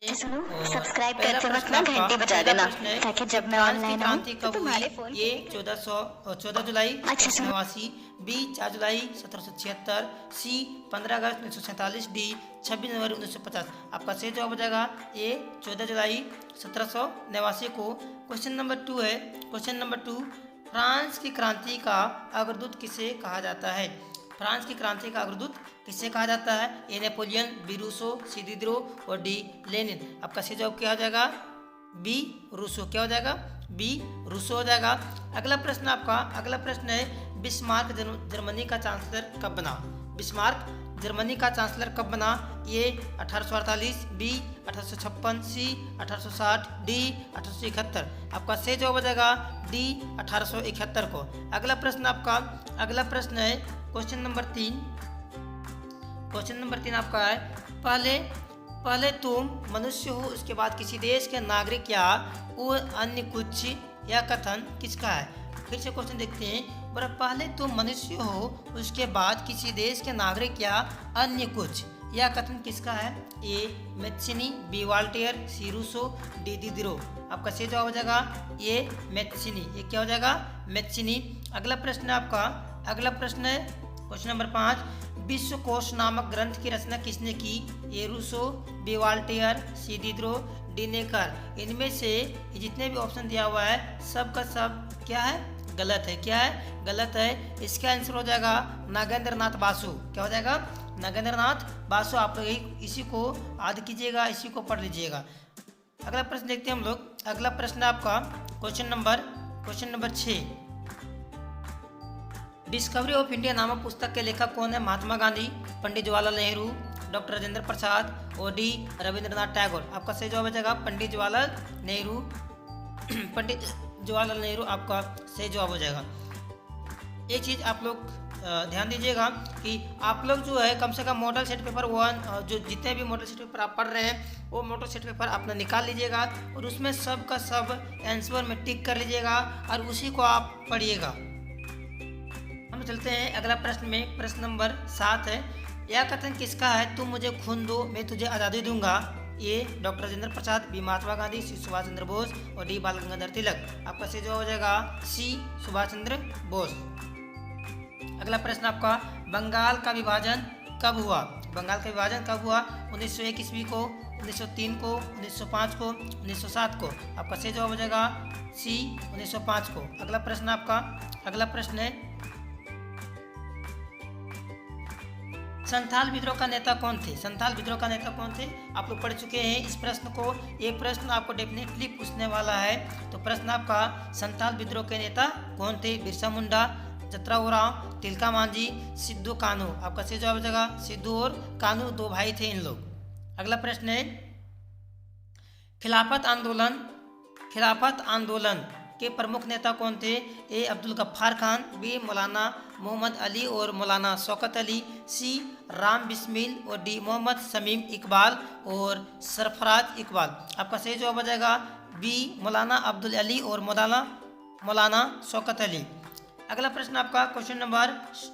तो सुनो, और सब्सक्राइब पहला करते वक्त प्रश्न ना आपका घंटी बजा पहला देना प्रश्न है ताकि जब मैं फ्रांस की ऑनलाइन आऊँ क्रांति तो कब तुम्हारे हुई? फोन ए 14 जुलाई अच्छा सुनो 1789, बी 4 जुलाई 1776, सी 15 अगस्त 1947, डी 26 जनवरी 1950। आपका सही जवाब हो जाएगा ए 14 जुलाई 1789 को। क्वेश्चन नंबर 2 है। क्वेश्चन नंबर 2, फ्रांस की क्रांति का अग्रदूत किसे कहा जाता है? फ्रांस की क्रांति का अग्रदूत किसे कहा जाता है? A Napoleon, B Rousseau, C Diderot और डी लेनिन। आपका सही जवाब क्या हो जाएगा? B Rousseau. क्या हो जाएगा? बी रूसो हो जाएगा। अगला प्रश्न आपका, अगला प्रश्न है बिस्मार्क जर्मनी का चांसलर कब बना? बिस्मार्क जर्मनी का चांसलर कब बना? ए 1848, बी 1856, सी 1860, डी 1871। आपका सही जवाब हो जाएगा डी 1871 को। अगला प्रश्न आपका, अगला प्रश्न है क्वेश्चन नंबर 3। क्वेश्चन नंबर 3 आपका है पहले पहले तुम मनुष्य हो उसके बाद किसी देश के नागरिक या अन्य कुछ, यह कथन किसका है? फिर से क्वेश्चन देखते हैं। पर पहले तुम मनुष्य हो उसके बाद किसी देश के नागरिक या अन्य कुछ, यह कथन किसका है? A Mazzini, B Voltaire, C Rousseau, D Diderot. आपका सही जवाब हो जाएगा ए मैथ्सिनी। ये क्या हो जाएगा? मैथ्सिनी। अगला प्रश्न है आपका, अगला प्रश्न है क्वेश्चन नंबर 5, विश्वकोश नामक ग्रंथ की रचना किसने की? ए रूसो, बी वाल्टेयर, सी दिद्रो, डी नेकर। इनमें से जितने भी ऑप्शन दिया हुआ है सब का सब क्या है? गलत है। क्या है? गलत है। इसका आंसर हो जाएगा नागेंद्र नाथ बासु। क्या हो जाएगा? नागेंद्र नाथ बासु। आप लोग इसी को याद कीजिएगा, इसी को पढ़ लीजिएगा। अगला प्रश्न देखते हैं हम लोग। अगला प्रश्न आपका question number 6, discovery of India नामक पुस्तक के लेखक कौन है? महात्मा गांधी, पंडित जवाहरलाल नेहरू, डॉक्टर राजेंद्र प्रसाद और डी रविंद्रनाथ टैगोर। आपका सही जवाब हो जाएगा पंडित जवाहरलाल नेहरू। पंडित जवाहरलाल नेहरू आपका सही जवाब हो जाएगा। एक चीज़ आप लोग ध्यान दीजिएगा कि आप लोग जो है कम से कम मॉडल सेट पेपर 1, जो जितने भी मॉडल सेट पेपर आप पढ़ रहे हैं वो मॉडल सेट पेपर अपना निकाल लीजिएगा और उसमें सब का सब आंसर में टिक कर लीजिएगा और उसी को आप पढ़िएगा। हम चलते हैं अगला प्रश्न में। प्रश्न नंबर 7 है, यह कथन किसका है? तुम मुझे खून दो मैं तुझे आज़ादी दूंगा। ए डॉक्टर राजेंद्र प्रसाद, बी महात्मा गांधी, सी सुभाष चंद्र बोस और डी बाल गंगाधर तिलक। आपका सही जवाब हो जाएगा सी सुभाष चंद्र बोस। अगला प्रश्न आपका, बंगाल का विभाजन कब हुआ? बंगाल का विभाजन कब हुआ? 1901 ईस्वी को, 1903 को, 1905 को, 1907 को। आपका सही जवाब हो जाएगा सी 1905 को। अगला प्रश्न आपका, अगला प्रश्न है संथाल विद्रोह का नेता कौन थे? संथाल विद्रोह का नेता कौन थे? आप लोग पढ़ चुके हैं इस प्रश्न को। ये प्रश्न आपको डेफिनेटली पूछने वाला है। तो प्रश्न आपका, संथाल विद्रोह के नेता कौन थे? बिरसा मुंडा, जतरा ओराव, तिलका मांझी, सिद्धू कान्हू। आपका सही जवाब हो जाएगा सिद्धू और कान्हू, दो भाई थे इन लोग। अगला प्रश्न है खिलाफत आंदोलन के प्रमुख नेता कौन थे? ए अब्दुल गफ्फार खान, बी मौलाना मोहम्मद अली और मौलाना शौकत अली, सी राम बिस्मिल और डी मोहम्मद शमीम इकबाल और सरफराज इकबाल। आपका सही जवाब हो जाएगा बी मौलाना अब्दुल अली और मौलाना शौकत अली। अगला प्रश्न आपका क्वेश्चन नंबर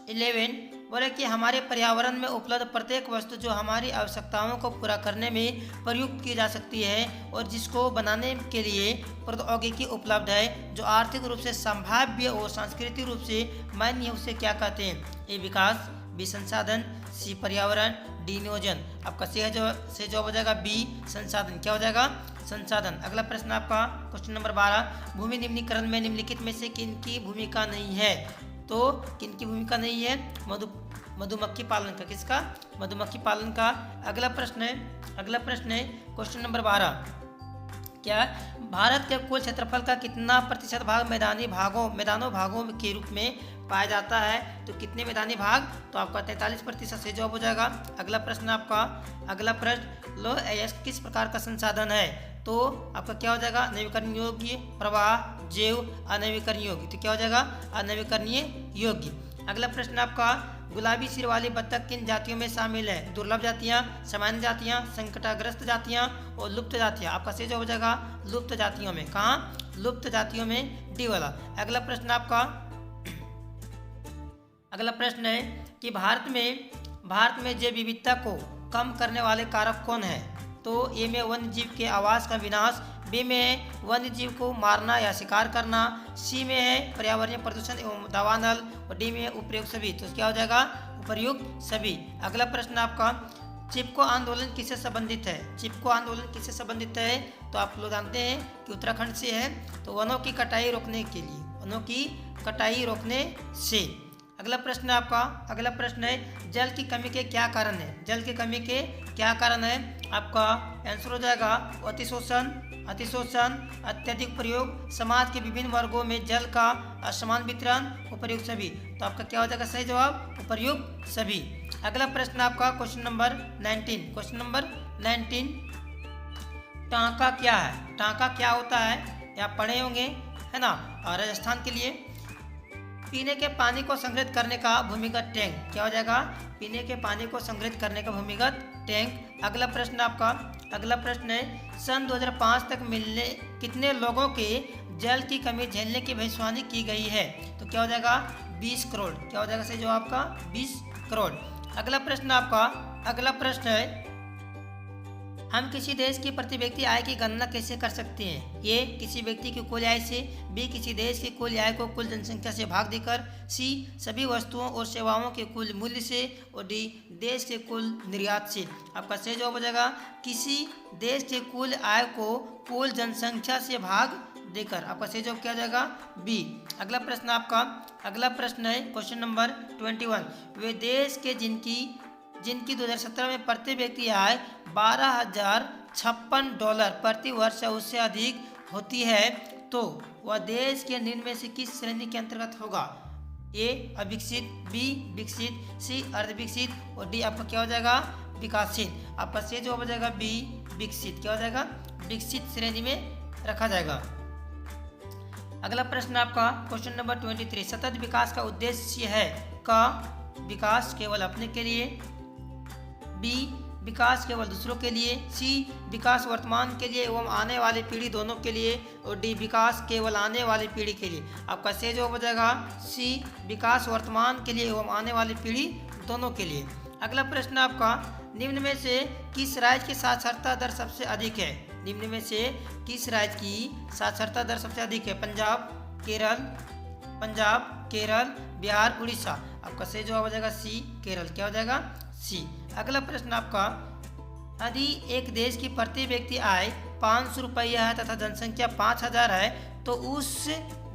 11, बोले कि हमारे पर्यावरण में उपलब्ध प्रत्येक वस्तु जो हमारी आवश्यकताओं को पूरा करने में प्रयुक्त की जा सकती है और जिसको बनाने के लिए प्रौद्योगिकी उपलब्ध है, जो आर्थिक रूप से संभाव्य और सांस्कृतिक रूप से मान्य है, उसे क्या कहते हैं? ए विकास, बी संसाधन, सी पर्यावरण, डी नियोजन। आपका सही जवाब हो जाएगा बी संसाधन। क्या हो जाएगा? संसाधन। अगला प्रश्न आपका क्वेश्चन नंबर 12, भूमि निम्नीकरण में निम्नलिखित में से किनकी भूमिका नहीं है? तो किनकी भूमिका नहीं है? मधुमक्खी पालन का। किसका? मधुमक्खी पालन का। अगला प्रश्न है क्वेश्चन नंबर 12, क्या भारत के कुल क्षेत्रफल का कितना प्रतिशत भाग मैदानों भागों के रूप में पाया जाता है? तो कितने मैदानी भाग? तो आपका 43% से जवाब हो जाएगा। अगला प्रश्न आपका, अगला प्रश्न, लौह अयस्क किस प्रकार का संसाधन है? तो आपका क्या हो जाएगा? नवीकरण योग्य, प्रवाह, जैव, अनवीकरण योग्य। तो क्या हो जाएगा? अनवीकरणीय योग्य। अगला प्रश्न आपका, गुलाबी सिर वाली बत्तख किन जातियों में शामिल है? दुर्लभ जातियाँ, सामान्य जातियाँ, संकटाग्रस्त जातियाँ और लुप्त जातियाँ। आपका सही जवाब हो जाएगा लुप्त जातियों में। कहाँ? लुप्त जातियों में, डी वाला। अगला प्रश्न आपका, अगला प्रश्न है कि भारत में जैव विविधता को कम करने वाले कारक कौन है? तो ए में वन्य जीव के आवास का विनाश, बी में है वन्य जीव को मारना या शिकार करना, सी में है पर्यावरणीय प्रदूषण एवं दावानल और डी में है उपयुक्त सभी। तो क्या हो जाएगा? उपयुक्त सभी। अगला प्रश्न आपका, चिपको आंदोलन किससे संबंधित है? चिपको आंदोलन किससे संबंधित है? तो आप लोग जानते हैं कि उत्तराखंड से है। तो वनों की कटाई रोकने के लिए, वनों की कटाई रोकने से। अगला प्रश्न आपका, अगला प्रश्न है जल की कमी के क्या कारण है? जल की कमी के क्या कारण है? आपका आंसर हो जाएगा अतिशोषण, अतिशोषण, अत्यधिक प्रयोग, समाज के विभिन्न वर्गों में जल का असमान वितरण, उपर्युक्त सभी। तो आपका क्या हो जाएगा सही जवाब? उपर्युक्त सभी। अगला प्रश्न आपका क्वेश्चन नंबर 19, क्वेश्चन नंबर 19, टांका क्या है? टांका क्या होता है? ये आप पढ़े होंगे, है ना। और राजस्थान के लिए पीने के पानी को संग्रहित करने का भूमिगत टैंक, क्या हो जाएगा? पीने के पानी को संग्रहित करने का भूमिगत टैंक। अगला प्रश्न आपका, अगला प्रश्न है सन 2005 तक मिलने कितने लोगों के जल की कमी झेलने की भविष्यवाणी की गई है? तो क्या हो जाएगा? 20 करोड़। क्या हो जाएगा सही जवाब आपका? 20 करोड़। अगला प्रश्न आपका, अगला प्रश्न है हम किसी देश की प्रति व्यक्ति आय की गणना कैसे कर सकते हैं? ए किसी व्यक्ति की कुल आय से, बी किसी देश की कुल आय को कुल जनसंख्या से भाग देकर, सी सभी वस्तुओं और सेवाओं के कुल मूल्य से और डी देश के कुल निर्यात से। आपका सही जवाब हो जाएगा किसी देश के कुल आय को कुल जनसंख्या से भाग देकर। आपका सही जवाब क्या हो जाएगा? बी। अगला प्रश्न आपका, अगला प्रश्न है क्वेश्चन नंबर 21, वे देश के जिनकी 2017 में प्रति व्यक्ति आय $12,056 प्रति वर्ष या उससे अधिक होती है, तो वह देश के निम्न में से किस श्रेणी के अंतर्गत होगा? ए अविकसित, बी विकसित, सी अर्धविकसित और डी आपका क्या हो जाएगा? विकासशील। आपका सही जवाब हो जाएगा बी विकसित। क्या हो जाएगा? विकसित श्रेणी में रखा जाएगा। अगला प्रश्न आपका क्वेश्चन नंबर 23, सतत विकास का उद्देश्य है? का विकास केवल अपने के लिए, बी विकास केवल दूसरों के लिए, सी विकास वर्तमान के लिए एवं आने वाली पीढ़ी दोनों के लिए और डी विकास केवल आने वाली पीढ़ी के लिए। आपका सही जवाब हो जाएगा सी विकास वर्तमान के लिए एवं आने वाली पीढ़ी दोनों के लिए। अगला प्रश्न आपका, निम्न में से किस राज्य की साक्षरता दर सबसे अधिक है? निम्न में से किस राज्य की साक्षरता दर सबसे अधिक है? पंजाब, केरल, बिहार, उड़ीसा। आपका सही जवाब हो जाएगा सी केरल। क्या हो जाएगा? सी। अगला प्रश्न आपका, यदि एक देश की प्रति व्यक्ति आय 500 रुपया है तथा जनसंख्या 5000 है, तो उस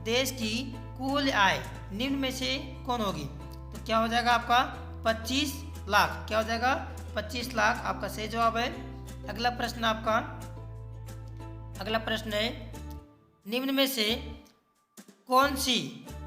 देश की कुल आय निम्न में से कौन होगी? तो क्या हो जाएगा आपका? 25 लाख। क्या हो जाएगा? 25 लाख। आपका सही जवाब है। अगला प्रश्न आपका, अगला प्रश्न है निम्न में से कौन सी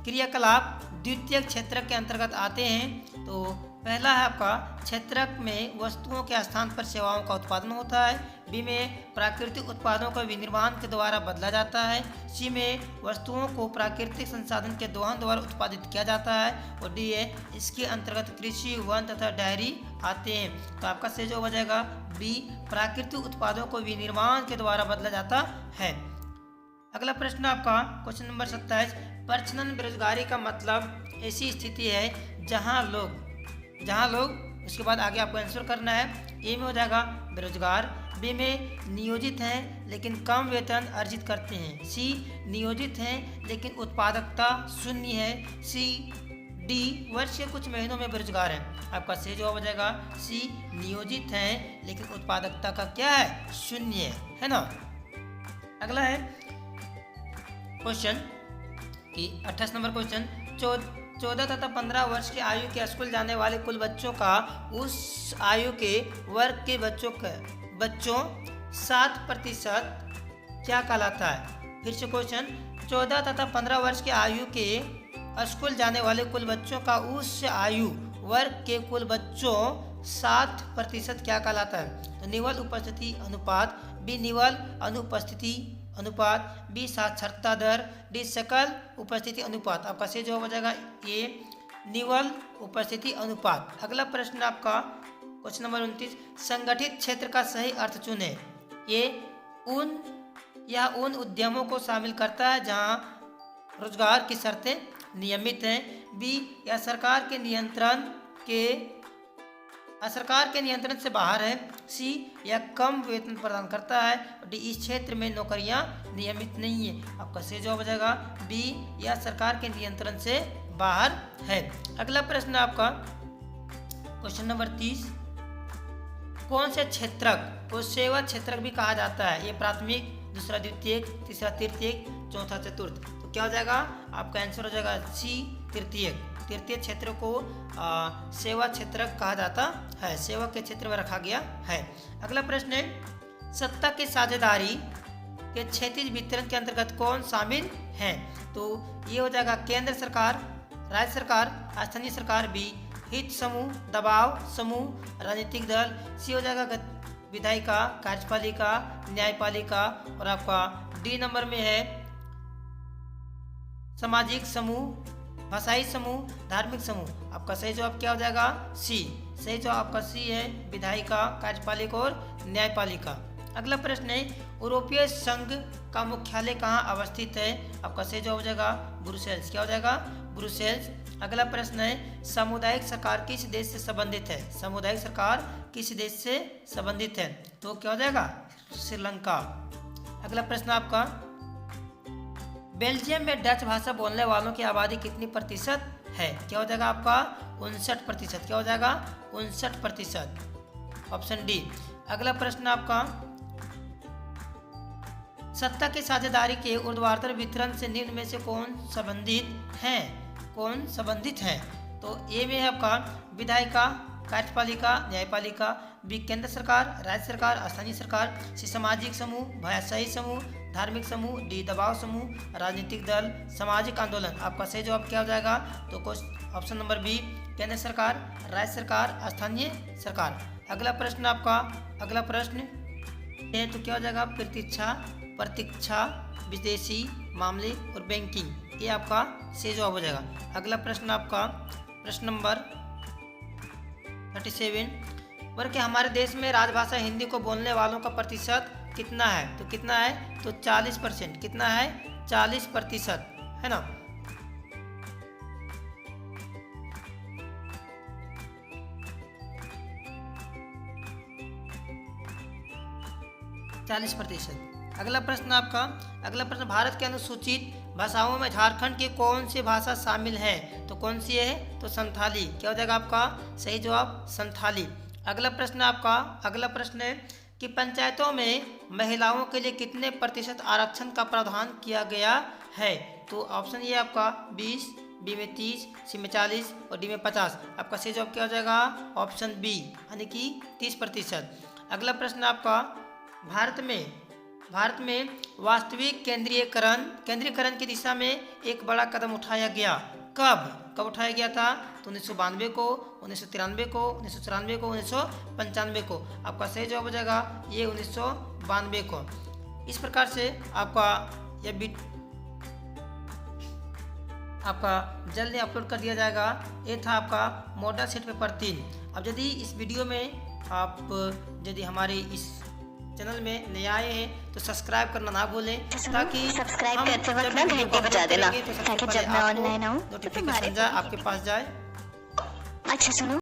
क्रियाकलाप द्वितीय क्षेत्र के अंतर्गत आते हैं? तो पहला है आपका क्षेत्रक में वस्तुओं के स्थान पर सेवाओं का उत्पादन होता है, बी में प्राकृतिक उत्पादों का विनिर्माण के द्वारा बदला जाता है, सी में वस्तुओं को प्राकृतिक संसाधन के दोहन द्वारा उत्पादित किया जाता है और डी है इसके अंतर्गत कृषि, वन तथा डेयरी आते हैं। तो आपका सही जवाब हो जाएगा बी प्राकृतिक उत्पादों को विनिर्माण के द्वारा बदला जाता है। अगला प्रश्न आपका क्वेश्चन नंबर 27, प्रच्छन्न बेरोजगारी का मतलब ऐसी स्थिति है जहां लोग उसके बाद आगे आपको आंसर करना है। ए में हो जाएगा बेरोजगार, बी में नियोजित हैं लेकिन कम वेतन अर्जित करते हैं, सी नियोजित हैं लेकिन उत्पादकता शून्य है, सी डी वर्ष के कुछ महीनों में बेरोजगार है। आपका सही जवाब हो जाएगा सी नियोजित हैं लेकिन उत्पादकता का क्या है? शून्य है ना। अगला है क्वेश्चन कि 28 नंबर क्वेश्चन, 14 तथा 15 वर्ष की आयु के स्कूल जाने वाले कुल बच्चों का उस आयु के वर्ग के बच्चों 7% क्या कहलाता है? फिर से क्वेश्चन, 14 तथा 15 वर्ष की आयु के स्कूल जाने वाले कुल बच्चों का उस आयु वर्ग के कुल बच्चों 7% क्या कहलाता है? तो निवल उपस्थिति अनुपात, बी निवल अनुपस्थिति अनुपात, बी साक्षरता दर, डी सकल उपस्थिति अनुपात। आपका सही जवाब हो जाएगा ए निवल उपस्थिति अनुपात। अगला प्रश्न आपका क्वेश्चन नंबर 29, संगठित क्षेत्र का सही अर्थ चुने। ये उन उद्यमों को शामिल करता है जहां रोजगार की शर्तें नियमित हैं, बी या सरकार के नियंत्रण के सरकार के नियंत्रण से बाहर है। सी, यह कम वेतन प्रदान करता है। डी, इस क्षेत्र में नौकरियां नियमित नहीं है। आपका सही जवाब हो जाएगा बी, यह सरकार के नियंत्रण से बाहर है। अगला प्रश्न आपका क्वेश्चन नंबर 30, कौन से क्षेत्रक को सेवा क्षेत्रक भी कहा जाता है? ये प्राथमिक, दूसरा द्वितीयक, तीसरा तृतीयक, चौथा चतुर्थ। तो क्या हो जाएगा? आपका आंसर हो जाएगा सी, तृतीयक। तृतीय क्षेत्र को सेवा क्षेत्रक कहा जाता है, सेवा के क्षेत्र में रखा गया है। अगला प्रश्न है, सत्ता की साझेदारी के क्षैतिज वितरण के अंतर्गत कौन शामिल है? तो ये हो जाएगा केंद्र सरकार, राज्य सरकार, स्थानीय सरकार। बी, हित समूह, दबाव समूह, राजनीतिक दल। सी हो जाएगा विधायिका, कार्यपालिका, न्यायपालिका। और आपका डी नंबर में है सामाजिक समूह, भाषाई समूह, धार्मिक समूह। आपका सही जवाब क्या हो जाएगा? सी। सही जवाब आपका सी है, विधायिका, कार्यपालिका और न्यायपालिका। अगला प्रश्न है, यूरोपीय संघ का मुख्यालय कहाँ अवस्थित है? आपका सही जवाब हो जाएगा ब्रुसेल्स। क्या हो जाएगा? ब्रुसेल्स। अगला प्रश्न है, सामुदायिक सरकार किस देश से संबंधित है? सामुदायिक सरकार किस देश से संबंधित है? तो क्या हो जाएगा? श्रीलंका। अगला प्रश्न आपका, बेल्जियम में डच भाषा बोलने वालों की आबादी कितनी प्रतिशत है? क्या हो जाएगा आपका? 59%। क्या हो जाएगा? 59%। Option D. अगला प्रश्न आपका, सत्ता की साझेदारी के ऊर्ध्वाधर वितरण से निम्न में से कौन संबंधित है? कौन संबंधित है? तो ए में है आपका विधायिका, कार्यपालिका, न्यायपालिका। बी, केंद्र सरकार, राज्य सरकार, स्थानीय सरकार। सी, सामाजिक समूह, भाषाई समूह, धार्मिक समूह। डी, दबाव समूह, राजनीतिक दल, सामाजिक आंदोलन। आपका सही जवाब क्या हो जाएगा? तो ऑप्शन नंबर बी, केंद्र सरकार, राज्य सरकार, स्थानीय सरकार। अगला प्रश्न आपका, अगला प्रश्न है तो क्या हो जाएगा? प्रतीक्षा, विदेशी मामले और बैंकिंग। ये आपका सही जवाब हो जाएगा। अगला प्रश्न आपका प्रश्न नंबर 37, वर्ग के हमारे देश में राजभाषा हिंदी को बोलने वालों का प्रतिशत कितना है? तो कितना है? तो 40%। कितना है? 40%, है ना। अगला प्रश्न आपका, अगला प्रश्न, भारत के अनुसूचित भाषाओं में झारखंड की कौन सी भाषा शामिल है? तो कौन सी है? तो संथाली। क्या हो जाएगा आपका? सही जवाब संथाली। अगला प्रश्न आपका, अगला प्रश्न है कि पंचायतों में महिलाओं के लिए कितने प्रतिशत आरक्षण का प्रावधान किया गया है? तो ऑप्शन ये आपका 20, बी में 30, सी में 40 और डी में 50। आपका सही जवाब क्या हो जाएगा? ऑप्शन बी, यानी कि 30%। अगला प्रश्न आपका, भारत में वास्तविक केंद्रीकरण की दिशा में एक बड़ा कदम उठाया गया। कब उठाया गया था? तो 1992 को, 1993 को, 1994 को, 1995 को। आपका सही जवाब हो जाएगा ये 1992 को। इस प्रकार से आपका यह आपका जल्दी अपलोड कर दिया जाएगा। ये था आपका मॉडल सेट पेपर 3। अब यदि इस वीडियो में आप यदि हमारे इस चैनल में नए आए हैं तो सब्सक्राइब करना ना भूलें, ताकि सब्सक्राइब करते वक्त ना घंटी बजा देना, ताकि जब मैं ऑनलाइन आऊँ नोटिफिकेशन आपके पास जाए। अच्छा सुनो।